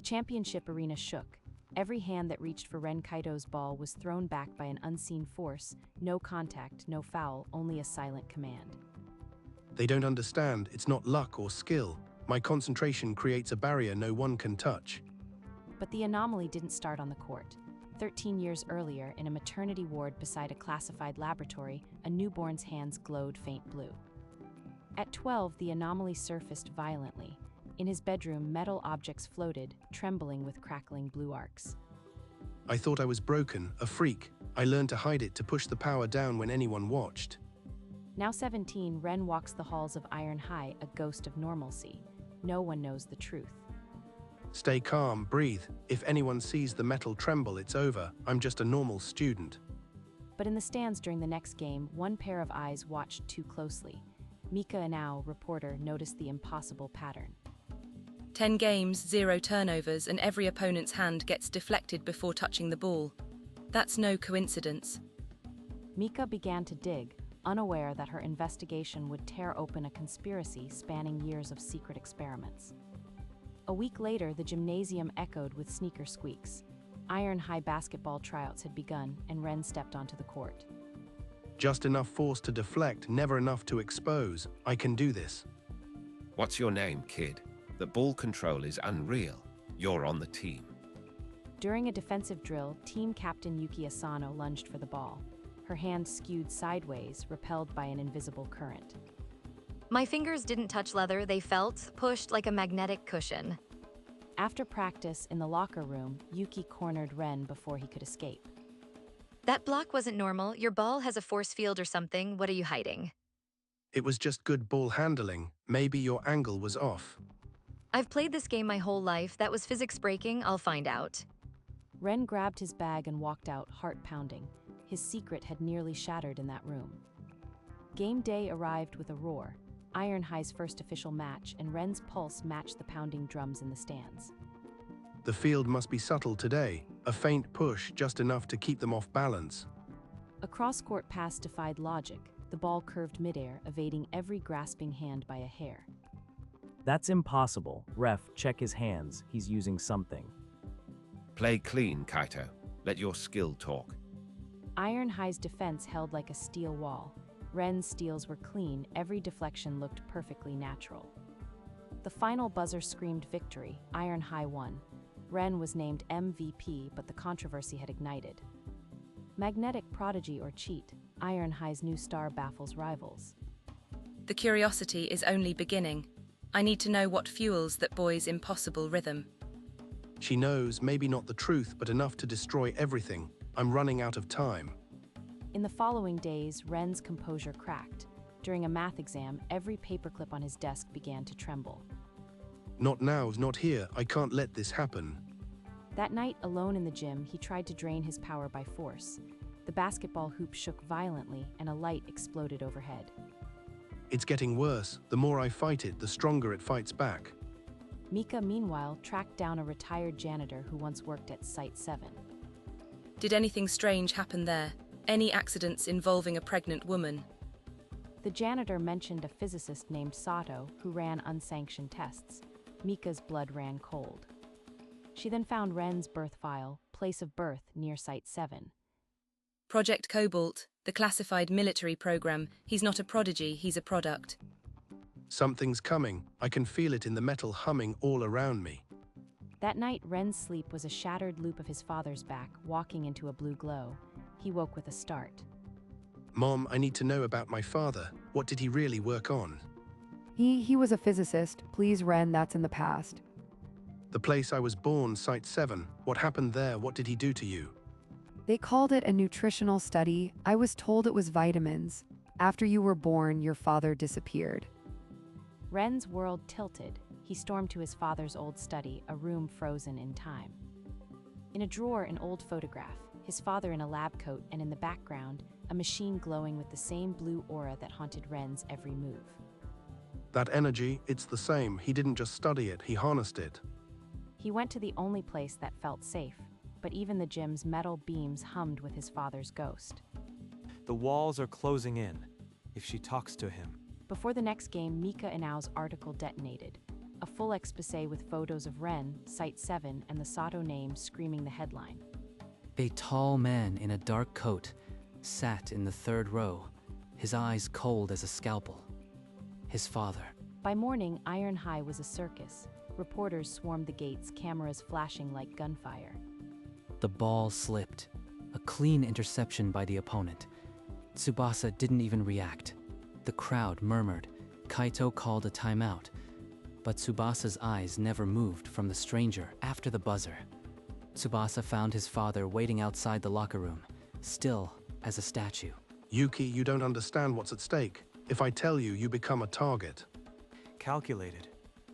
The championship arena shook. Every hand that reached for Ren Kaito's ball was thrown back by an unseen force. No contact, no foul, only a silent command. They don't understand, it's not luck or skill. My concentration creates a barrier no one can touch. But the anomaly didn't start on the court. 13 years earlier, in a maternity ward beside a classified laboratory, a newborn's hands glowed faint blue. At 12, the anomaly surfaced violently. In his bedroom, metal objects floated, trembling with crackling blue arcs. I thought I was broken, a freak. I learned to hide it, to push the power down when anyone watched. Now 17, Ren walks the halls of Iron High, a ghost of normalcy. No one knows the truth. Stay calm, breathe. If anyone sees the metal tremble, it's over. I'm just a normal student. But in the stands during the next game, one pair of eyes watched too closely. Mika Inao, reporter, noticed the impossible pattern. 10 games, 0 turnovers, and every opponent's hand gets deflected before touching the ball. That's no coincidence. Mika began to dig, unaware that her investigation would tear open a conspiracy spanning years of secret experiments. A week later, the gymnasium echoed with sneaker squeaks. Iron High basketball tryouts had begun, and Ren stepped onto the court. Just enough force to deflect, never enough to expose. I can do this. What's your name, kid? The ball control is unreal. You're on the team. During a defensive drill, team captain Yuki Asano lunged for the ball. Her hand skewed sideways, repelled by an invisible current. My fingers didn't touch leather, they felt pushed like a magnetic cushion. After practice in the locker room, Yuki cornered Ren before he could escape. That block wasn't normal. Your ball has a force field or something. What are you hiding? It was just good ball handling. Maybe your angle was off. I've played this game my whole life. That was physics breaking. I'll find out. Ren grabbed his bag and walked out, heart pounding. His secret had nearly shattered in that room. Game day arrived with a roar. Iron High's first official match, and Ren's pulse matched the pounding drums in the stands. The field must be subtle today. A faint push, just enough to keep them off balance. A cross-court pass defied logic. The ball curved midair, evading every grasping hand by a hair. That's impossible. Ref, check his hands. He's using something. Play clean, Kaito. Let your skill talk. Iron High's defense held like a steel wall. Ren's steals were clean, every deflection looked perfectly natural. The final buzzer screamed victory. Iron High won. Ren was named MVP, but the controversy had ignited. Magnetic prodigy or cheat, Iron High's new star baffles rivals. The curiosity is only beginning. I need to know what fuels that boy's impossible rhythm. She knows, maybe not the truth, but enough to destroy everything. I'm running out of time. In the following days, Ren's composure cracked. During a math exam, every paperclip on his desk began to tremble. Not now, not here. I can't let this happen. That night, alone in the gym, he tried to drain his power by force. The basketball hoop shook violently, and a light exploded overhead. It's getting worse. The more I fight it, the stronger it fights back. Mika, meanwhile, tracked down a retired janitor who once worked at Site 7. Did anything strange happen there? Any accidents involving a pregnant woman? The janitor mentioned a physicist named Sato who ran unsanctioned tests. Mika's blood ran cold. She then found Ren's birth file, place of birth near Site 7. Project Cobalt, the classified military program. He's not a prodigy, he's a product. Something's coming. I can feel it in the metal humming all around me. That night, Ren's sleep was a shattered loop of his father's back, walking into a blue glow. He woke with a start. Mom, I need to know about my father. What did he really work on? He was a physicist. Please, Ren, that's in the past. The place I was born, Site 7. What happened there? What did he do to you? They called it a nutritional study. I was told it was vitamins. After you were born, your father disappeared. Ren's world tilted. He stormed to his father's old study, a room frozen in time. In a drawer, an old photograph, his father in a lab coat, and in the background, a machine glowing with the same blue aura that haunted Ren's every move. That energy, it's the same. He didn't just study it, he harnessed it. He went to the only place that felt safe, but even the gym's metal beams hummed with his father's ghost. The walls are closing in. If she talks to him. Before the next game, Mika Inao's article detonated. a full exposé with photos of Ren, Site 7, and the Sato name screaming the headline. A tall man in a dark coat sat in the third row, his eyes cold as a scalpel. His father. By morning, Iron High was a circus. Reporters swarmed the gates, cameras flashing like gunfire. The ball slipped. A clean interception by the opponent. Tsubasa didn't even react. The crowd murmured. Kaito called a timeout. But Tsubasa's eyes never moved from the stranger after the buzzer. Tsubasa found his father waiting outside the locker room, still as a statue. Yuki, you don't understand what's at stake. If I tell you, you become a target. Calculated.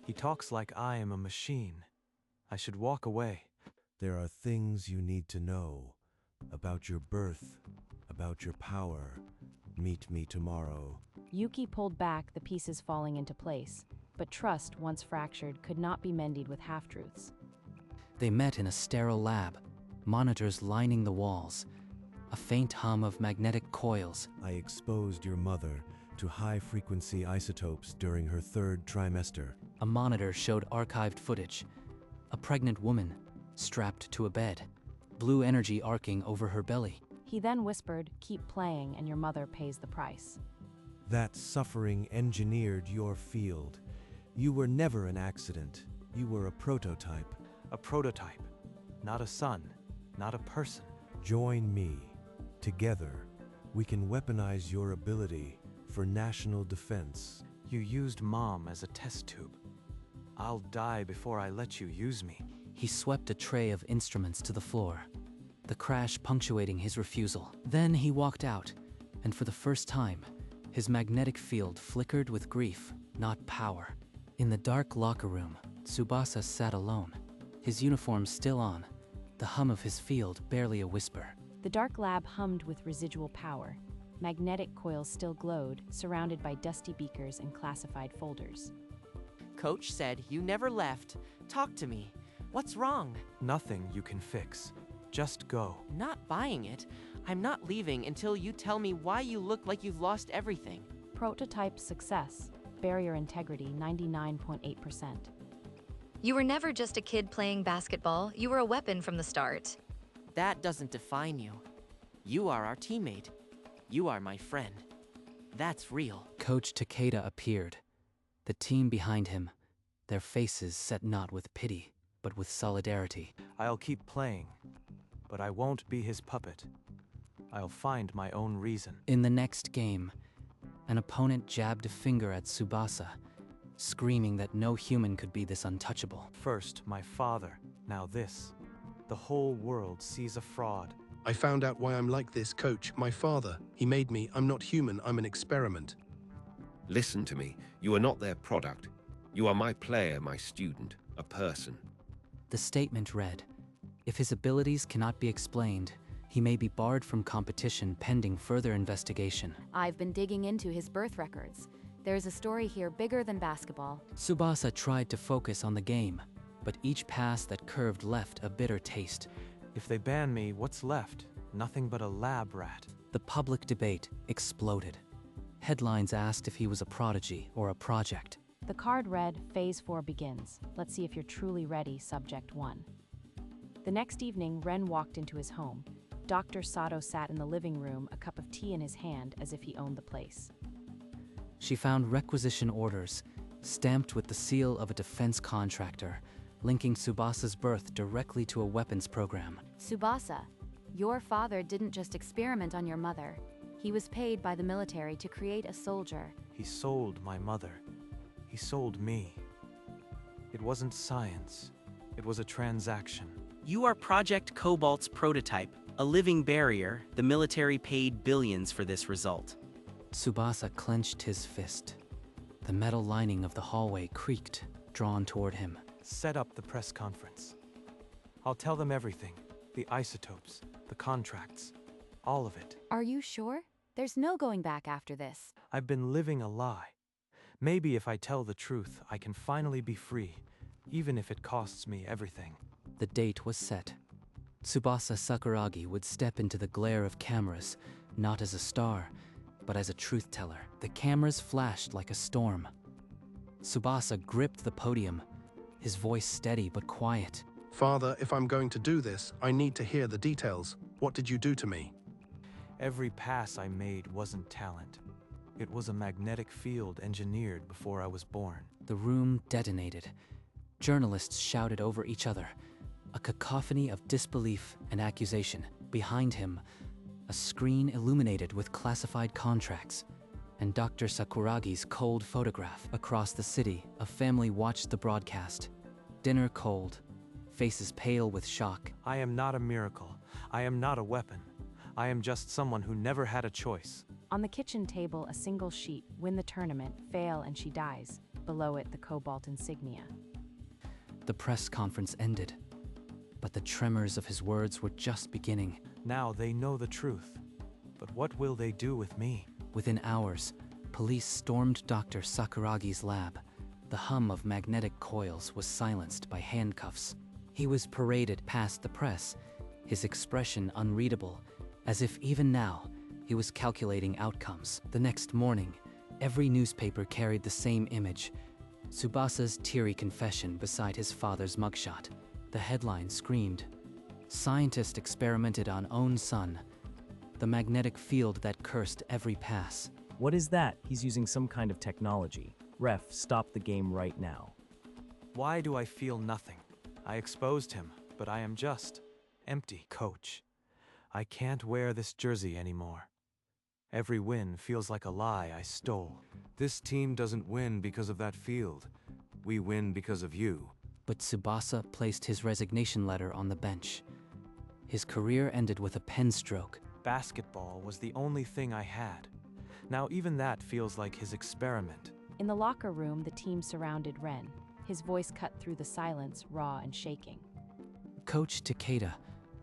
He talks like I am a machine. I should walk away. There are things you need to know. About your birth, about your power. Meet me tomorrow. Yuki pulled back, the pieces falling into place. But trust, once fractured, could not be mended with half-truths. They met in a sterile lab, monitors lining the walls. A faint hum of magnetic coils. I exposed your mother to high-frequency isotopes during her third trimester. A monitor showed archived footage. A pregnant woman, strapped to a bed, blue energy arcing over her belly. He then whispered, "Keep playing and your mother pays the price." That suffering engineered your field. You were never an accident. You were a prototype. A prototype. Not a son. Not a person. Join me. Together, we can weaponize your ability for national defense. You used Mom as a test tube. I'll die before I let you use me. He swept a tray of instruments to the floor, the crash punctuating his refusal. Then he walked out, and for the first time, his magnetic field flickered with grief, not power. In the dark locker room, Tsubasa sat alone, his uniform still on, the hum of his field barely a whisper. The dark lab hummed with residual power. Magnetic coils still glowed, surrounded by dusty beakers and classified folders. Coach said you never left. Talk to me. What's wrong? Nothing you can fix. Just go. Not buying it. I'm not leaving until you tell me why you look like you've lost everything. Prototype success. Barrier integrity 99.8%. You were never just a kid playing basketball. You were a weapon from the start. That doesn't define you. You are our teammate. You are my friend. That's real. Coach Takeda appeared. The team behind him, their faces set not with pity, but with solidarity. I'll keep playing, but I won't be his puppet. I'll find my own reason. In the next game, an opponent jabbed a finger at Tsubasa, screaming that no human could be this untouchable. First, my father, now this. The whole world sees a fraud. I found out why I'm like this, Coach. My father. He made me. I'm not human. I'm an experiment. Listen to me. You are not their product. You are my player, my student, a person. The statement read, if his abilities cannot be explained, he may be barred from competition pending further investigation. I've been digging into his birth records. There's a story here bigger than basketball. Tsubasa tried to focus on the game, but each pass that curved left a bitter taste. If they ban me, what's left? Nothing but a lab rat. The public debate exploded. Headlines asked if he was a prodigy or a project. The card read, Phase 4 begins. Let's see if you're truly ready, Subject 1. The next evening, Ren walked into his home. Dr. Sato sat in the living room, a cup of tea in his hand, as if he owned the place. She found requisition orders, stamped with the seal of a defense contractor, linking Tsubasa's birth directly to a weapons program. Tsubasa, your father didn't just experiment on your mother. He was paid by the military to create a soldier. He sold my mother. He sold me. It wasn't science. It was a transaction. You are Project Cobalt's prototype, a living barrier. The military paid billions for this result. Tsubasa clenched his fist. The metal lining of the hallway creaked, drawn toward him. Set up the press conference. I'll tell them everything. The isotopes, the contracts, all of it. Are you sure? There's no going back after this. I've been living a lie. Maybe if I tell the truth, I can finally be free, even if it costs me everything. The date was set. Tsubasa Sakuragi would step into the glare of cameras, not as a star, but as a truth teller. The cameras flashed like a storm. Tsubasa gripped the podium, his voice steady but quiet. Father, if I'm going to do this, I need to hear the details. What did you do to me? Every pass I made wasn't talent. It was a magnetic field engineered before I was born. The room detonated. Journalists shouted over each other, a cacophony of disbelief and accusation. Behind him, a screen illuminated with classified contracts, and Dr. Sakuragi's cold photograph. Across the city, a family watched the broadcast. Dinner cold, faces pale with shock. I am not a miracle. I am not a weapon. I am just someone who never had a choice. On the kitchen table, a single sheet, win the tournament, fail and she dies. Below it, the cobalt insignia. The press conference ended, but the tremors of his words were just beginning. Now they know the truth. But what will they do with me? Within hours, police stormed Dr. Sakuragi's lab. The hum of magnetic coils was silenced by handcuffs. He was paraded past the press, his expression unreadable, as if even now he was calculating outcomes. The next morning, every newspaper carried the same image: Tsubasa's teary confession beside his father's mugshot. The headline screamed, "Scientist experimented on own son. The magnetic field that cursed every pass." What is that? He's using some kind of technology. Ref, stop the game right now. Why do I feel nothing? I exposed him, but I am just empty. Coach, I can't wear this jersey anymore. Every win feels like a lie I stole. This team doesn't win because of that field. We win because of you. But Tsubasa placed his resignation letter on the bench. His career ended with a pen stroke. Basketball was the only thing I had. Now even that feels like his experiment. In the locker room, the team surrounded Ren. His voice cut through the silence, raw and shaking. Coach Takeda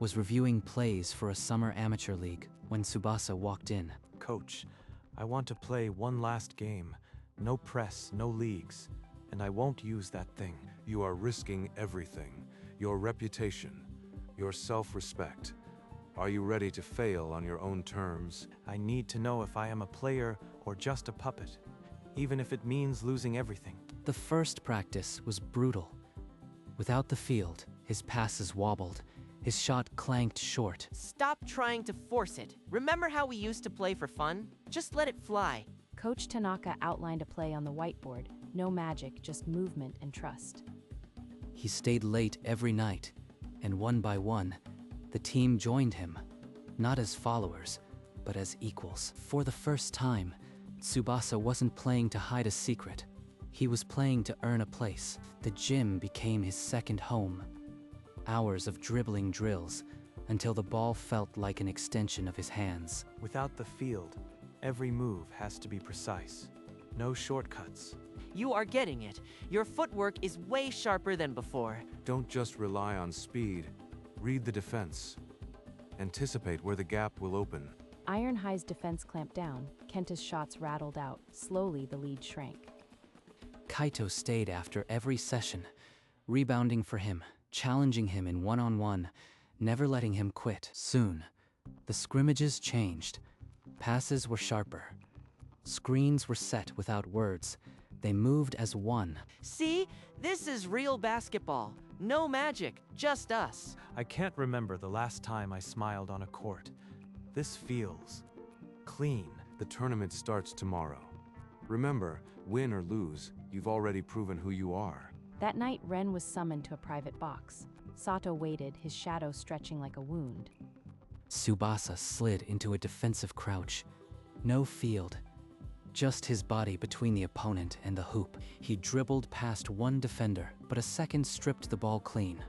was reviewing plays for a summer amateur league when Tsubasa walked in. Coach, I want to play one last game. No press, no leagues. And I won't use that thing. You are risking everything. Your reputation, your self-respect. Are you ready to fail on your own terms? I need to know if I am a player or just a puppet, even if it means losing everything. The first practice was brutal. Without the field, his passes wobbled. His shot clanked short. Stop trying to force it. Remember how we used to play for fun? Just let it fly. Coach Tanaka outlined a play on the whiteboard. No magic, just movement and trust. He stayed late every night, and one by one, the team joined him, not as followers, but as equals. For the first time, Tsubasa wasn't playing to hide a secret. He was playing to earn a place. The gym became his second home. Hours of dribbling drills, until the ball felt like an extension of his hands. Without the field, every move has to be precise. No shortcuts. You are getting it. Your footwork is way sharper than before. Don't just rely on speed. Read the defense. Anticipate where the gap will open. Iron High's defense clamped down. Kenta's shots rattled out. Slowly, the lead shrank. Kaito stayed after every session, rebounding for him, challenging him in one-on-one, never letting him quit. Soon, the scrimmages changed. Passes were sharper. Screens were set without words. They moved as one. See? This is real basketball. No magic, just us. I can't remember the last time I smiled on a court. This feels clean. The tournament starts tomorrow. Remember, win or lose, you've already proven who you are. That night, Ren was summoned to a private box. Sato waited, his shadow stretching like a wound. Tsubasa slid into a defensive crouch. No field, just his body between the opponent and the hoop. He dribbled past one defender, but a second stripped the ball clean.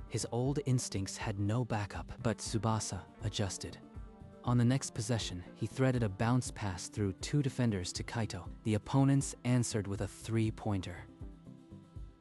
His old instincts had no backup, but Tsubasa adjusted. On the next possession, he threaded a bounce pass through two defenders to Kaito. The opponents answered with a three-pointer.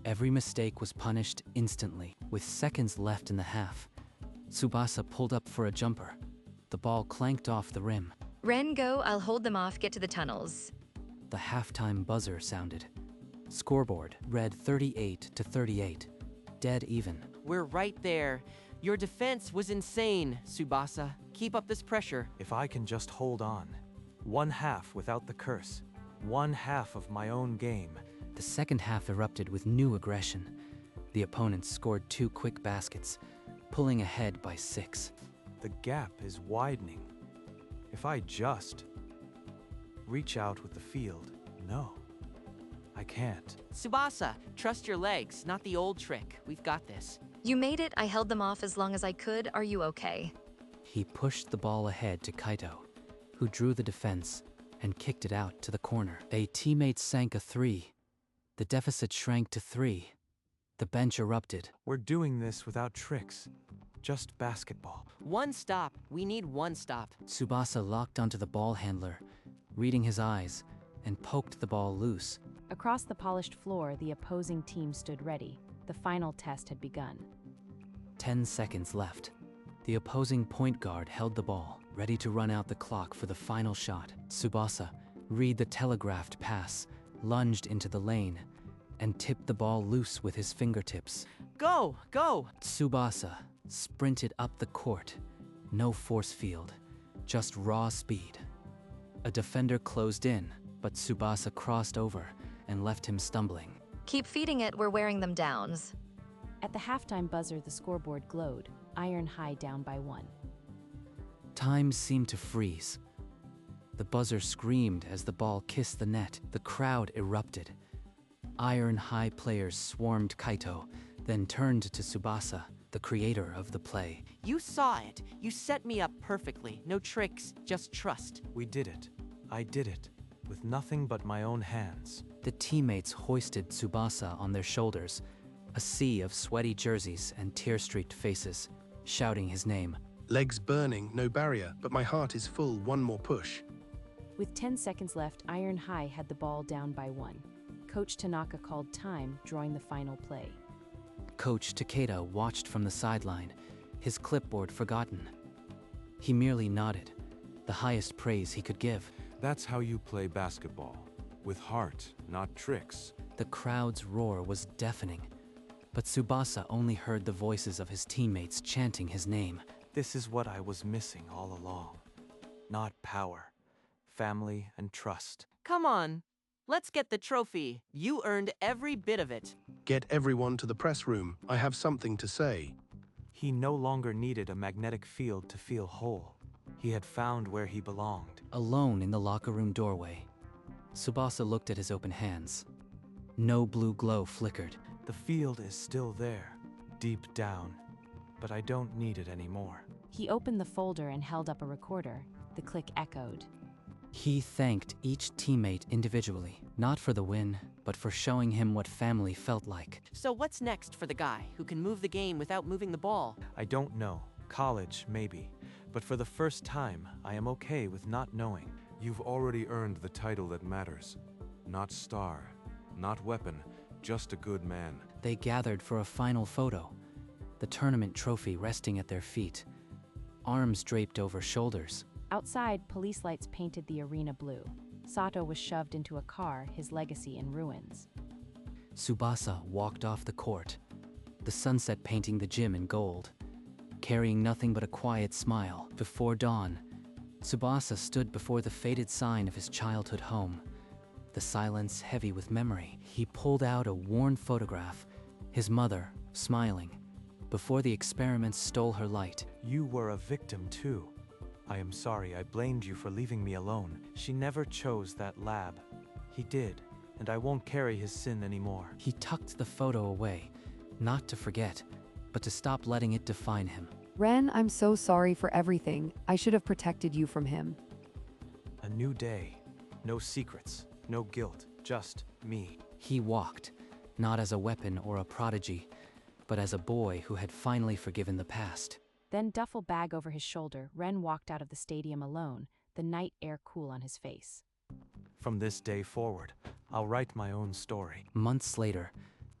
Every mistake was punished instantly. With seconds left in the half, Tsubasa pulled up for a jumper. The ball clanked off the rim. Ren, go. I'll hold them off. Get to the tunnels. The halftime buzzer sounded. Scoreboard read 38-38. Dead even. We're right there. Your defense was insane, Tsubasa. Keep up this pressure. If I can just hold on. One half without the curse. One half of my own game. The second half erupted with new aggression. The opponents scored 2 quick baskets, pulling ahead by 6. The gap is widening. If I just reach out with the field, no, I can't. Tsubasa, trust your legs, not the old trick. We've got this. You made it. I held them off as long as I could. Are you okay? He pushed the ball ahead to Kaito, who drew the defense and kicked it out to the corner. A teammate sank a 3. The deficit shrank to 3. The bench erupted. We're doing this without tricks. Just basketball. One stop. We need one stop. Tsubasa locked onto the ball handler, reading his eyes, and poked the ball loose. Across the polished floor, the opposing team stood ready. The final test had begun. 10 seconds left. The opposing point guard held the ball, ready to run out the clock for the final shot. Tsubasa, read the telegraphed pass, lunged into the lane, and tipped the ball loose with his fingertips. Go! Go! Tsubasa sprinted up the court. No force field, just raw speed. A defender closed in, but Tsubasa crossed over and left him stumbling. Keep feeding it. We're wearing them downs. At the halftime buzzer, the scoreboard glowed. Iron High down by 1. Time seemed to freeze. The buzzer screamed as the ball kissed the net. The crowd erupted. Iron High players swarmed Kaito, then turned to Tsubasa, the creator of the play. You saw it. You set me up perfectly. No tricks, just trust. We did it. I did it. With nothing but my own hands. The teammates hoisted Tsubasa on their shoulders, a sea of sweaty jerseys and tear-streaked faces, shouting his name. Legs burning, no barrier, but my heart is full. One more push. With 10 seconds left, Iron High had the ball down by 1. Coach Tanaka called time, drawing the final play. Coach Takeda watched from the sideline, his clipboard forgotten. He merely nodded, the highest praise he could give. That's how you play basketball. With heart, not tricks. The crowd's roar was deafening, but Tsubasa only heard the voices of his teammates chanting his name. This is what I was missing all along. Not power, family, and trust. Come on. Let's get the trophy. You earned every bit of it. Get everyone to the press room. I have something to say. He no longer needed a magnetic field to feel whole. He had found where he belonged. Alone in the locker room doorway, Tsubasa looked at his open hands. No blue glow flickered. The field is still there, deep down, but I don't need it anymore. He opened the folder and held up a recorder. The click echoed. He thanked each teammate individually, not for the win, but for showing him what family felt like. So what's next for the guy who can move the game without moving the ball? I don't know. College, maybe. But for the first time, I am okay with not knowing. You've already earned the title that matters. Not star, not weapon, just a good man. They gathered for a final photo, the tournament trophy resting at their feet, arms draped over shoulders. Outside, police lights painted the arena blue. Sato was shoved into a car, his legacy in ruins. Tsubasa walked off the court, the sunset painting the gym in gold. Carrying nothing but a quiet smile, before dawn, Tsubasa stood before the faded sign of his childhood home, the silence heavy with memory. He pulled out a worn photograph, his mother, smiling, before the experiments stole her light. You were a victim too. I am sorry I blamed you for leaving me alone. She never chose that lab. He did, and I won't carry his sin anymore. He tucked the photo away, not to forget, but to stop letting it define him. Ren, I'm so sorry for everything. I should have protected you from him. A new day. No secrets, no guilt, just me. He walked, not as a weapon or a prodigy, but as a boy who had finally forgiven the past. Then, duffel bag over his shoulder, Ren walked out of the stadium alone, the night air cool on his face. From this day forward, I'll write my own story. Months later,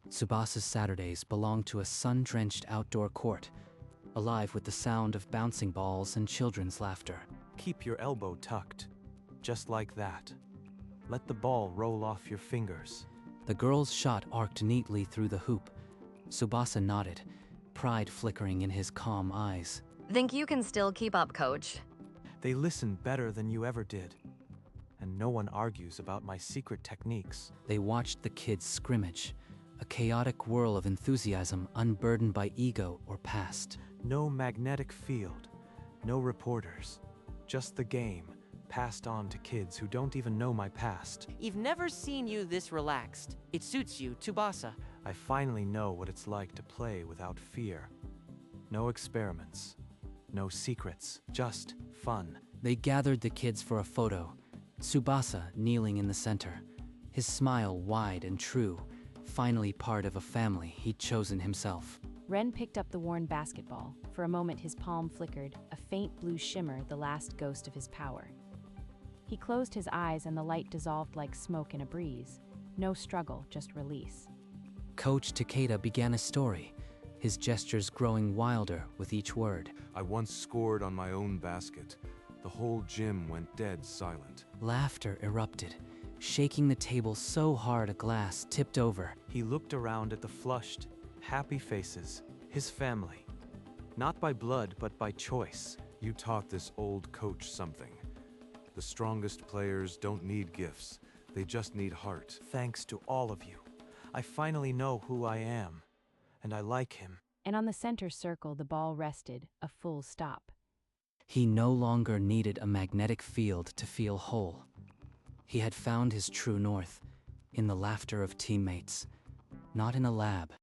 Tsubasa's Saturdays belonged to a sun-drenched outdoor court, alive with the sound of bouncing balls and children's laughter. Keep your elbow tucked, just like that. Let the ball roll off your fingers. The girl's shot arced neatly through the hoop. Tsubasa nodded, pride flickering in his calm eyes. Think you can still keep up, Coach? They listen better than you ever did. and no one argues about my secret techniques. They watched the kids scrimmage, a chaotic whirl of enthusiasm unburdened by ego or past. No magnetic field, no reporters, just the game, passed on to kids who don't even know my past. You've never seen you this relaxed. It suits you, Tsubasa. I finally know what it's like to play without fear. No experiments, no secrets, just fun. They gathered the kids for a photo, Tsubasa kneeling in the center, his smile wide and true, finally part of a family he'd chosen himself. Ren picked up the worn basketball. For a moment his palm flickered, a faint blue shimmer, the last ghost of his power. He closed his eyes and the light dissolved like smoke in a breeze. No struggle, just release. Coach Takeda began a story, his gestures growing wilder with each word. I once scored on my own basket. The whole gym went dead silent. Laughter erupted, shaking the table so hard a glass tipped over. He looked around at the flushed, happy faces, his family. Not by blood, but by choice. You taught this old coach something. The strongest players don't need gifts. They just need heart. Thanks to all of you. I finally know who I am, and I like him. And on the center circle the ball rested, a full stop. He no longer needed a magnetic field to feel whole. He had found his true north, in the laughter of teammates, not in a lab,